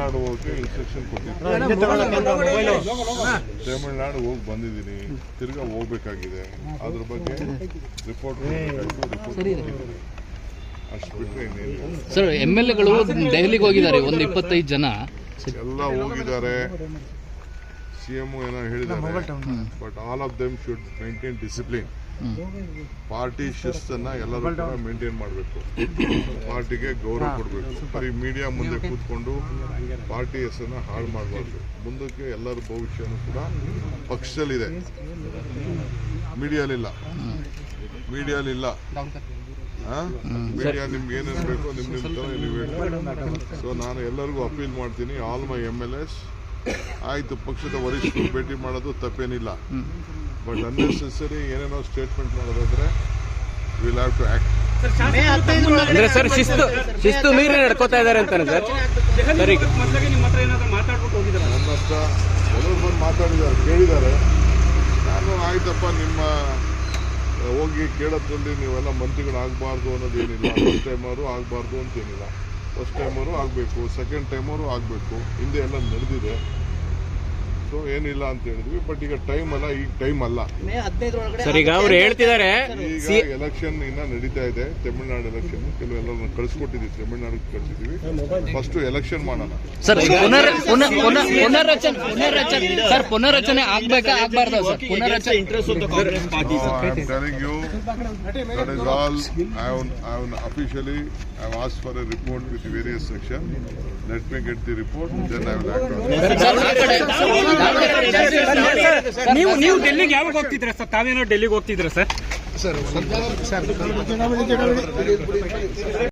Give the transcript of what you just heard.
ತಮಿಳ್ನಾಡು ಹೋಗಿ ಇನ್ಸ್ಟ್ರಕ್ಷನ್ ಕೊಟ್ಟಿದ್ದೀನಿ. ತಮಿಳ್ನಾಡು ಹೋಗಿ ಬಂದಿದ್ದೀನಿ, ತಿರ್ಗಾ ಹೋಗ್ಬೇಕಾಗಿದೆ. ಅದ್ರ ಬಗ್ಗೆ ರಿಪೋರ್ಟ್ ಅಷ್ಟು ಬಿಟ್ಟರೆ ಇನ್ನೇನು. ಸರ್, MLAಗಳು ದೆಹಲಿಗೆ ಹೋಗಿದ್ದಾರೆ, ಒಂದು 25 ಜನ ಎಲ್ಲ ಹೋಗಿದ್ದಾರೆ. CM ಏನೋ ಹೇಳಿದ್ದಾರೆ, but all of them should maintain discipline. Party ಶಿಸ್ತನ್ನ ಎಲ್ಲರೂ ಕೂಡ ಮೇಂಟೈನ್ ಮಾಡಬೇಕು, ಪಾರ್ಟಿಗೆ ಗೌರವ ಕೊಡಬೇಕು. ಬರೀ ಮೀಡಿಯಾ ಮುಂದೆ ಕೂತ್ಕೊಂಡು ಪಾರ್ಟಿ ಹೆಸರನ್ನ ಹಾಳು ಮಾಡಬಾರ್ದು. ಮುಂದಕ್ಕೆ ಎಲ್ಲರ ಭವಿಷ್ಯನೂ ಕೂಡ ಪಕ್ಷದಲ್ಲಿದೆ, ಮೀಡಿಯಾಲಿಲ್ಲ. ಮೀಡಿಯಾ ನಿಮ್ಗೆ ಏನೇನು ಬೇಕೋ ನಿಮ್ಮ ತರ ನೀವು ಹೇಳಿ. ಸೊ ನಾನು ಎಲ್ಲರಿಗೂ ಅಪೀಲ್ ಮಾಡ್ತೀನಿ, ಆಲ್ ಮೈ MLAs, ಆಯ್ತು ಪಕ್ಷದ ವರಿಷ್ಠರು ಭೇಟಿ ಮಾಡೋದು ತಪ್ಪೇನಿಲ್ಲ, ಬಟ್ ಅನ್ನೆಸೆಸರಿ ಏನೇನೋ ಸ್ಟೇಟ್ಮೆಂಟ್ ಮಾಡೋದಾದ್ರೆ ವಿಲ್ ಹ್ಯಾವ್ ಟು ಆಕ್ಟ್. ಅಂದ್ರೆ ಸರ್ ಶಿಸ್ತು ಮೀರಿ ನಡ್ಕೋತಾ ಇದ್ದಾರೆ ಅಂತಾನೆ ಸರ್. ನನ್ನ ಹತ್ರ ಎಲ್ಲರೂ ಬಂದು ಮಾತಾಡಿದ್ದಾರೆ, ಕೇಳಿದ್ದಾರೆ. ನಾನು ಆಯ್ತಪ್ಪ, ನಿಮ್ಮ ಹೋಗಿ ಕೇಳೋದ್ರಲ್ಲಿ ನೀವೆಲ್ಲ ಮಂತ್ರಿಗಳಾಗಬಾರ್ದು ಅನ್ನೋದೇನಿಲ್ಲ. ಫಸ್ಟ್ ಟೈಮರು ಆಗಬಾರ್ದು ಅಂತೇನಿಲ್ಲ, ಫಸ್ಟ್ ಟೈಮರು ಆಗಬೇಕು, ಸೆಕೆಂಡ್ ಟೈಮರು ಆಗಬೇಕು. ಹಿಂದೆ ಎಲ್ಲ ನಡೆದಿದೆ, ಸೊ ಏನಿಲ್ಲ ಅಂತ ಹೇಳಿದ್ವಿ. ಬಟ್ ಈಗ ಟೈಮ್ ಅಲ್ಲ, ಈಗ ಟೈಮ್ ಅಲ್ಲ ಸರ್. ಈಗ ಅವ್ರು ಹೇಳ್ತಿದ್ದಾರೆ, ಈಗ ಎಲೆಕ್ಷನ್ ಇನ್ನ ನಡೀತಾ ಇದೆ, ತಮಿಳ್ನಾಡು ಎಲೆಕ್ಷನ್. ಕೆಲವೆಲ್ಲ ಕಳಿಸ್ಕೊಟ್ಟಿದ್ವಿ, ತಮಿಳ್ನಾಡಿಗೆ ಕಳಿಸಿದೀವಿ. ಫಸ್ಟ್ ಎಲೆಕ್ಷನ್ ಮಾಡೋಣ ಸರ್. ಪುನರ್ರಚನೆ ಆಗ್ಬೇಕಾ ಆಗ್ಬಾರ್ದು sir? ಪುನರ್ರಚನೆ telling you that is all. I have officially asked for a report with various sections. Let me get the report, then I will act on it. ನೀವು ಡೆಲ್ಲಿಗೆ ಯಾವಾಗ ಹೋಗ್ತಿದ್ರ sir? ತಾವೇನೋ ಡೆಲ್ಲಿಗೆ ಹೋಗ್ತಿದ್ರ sir?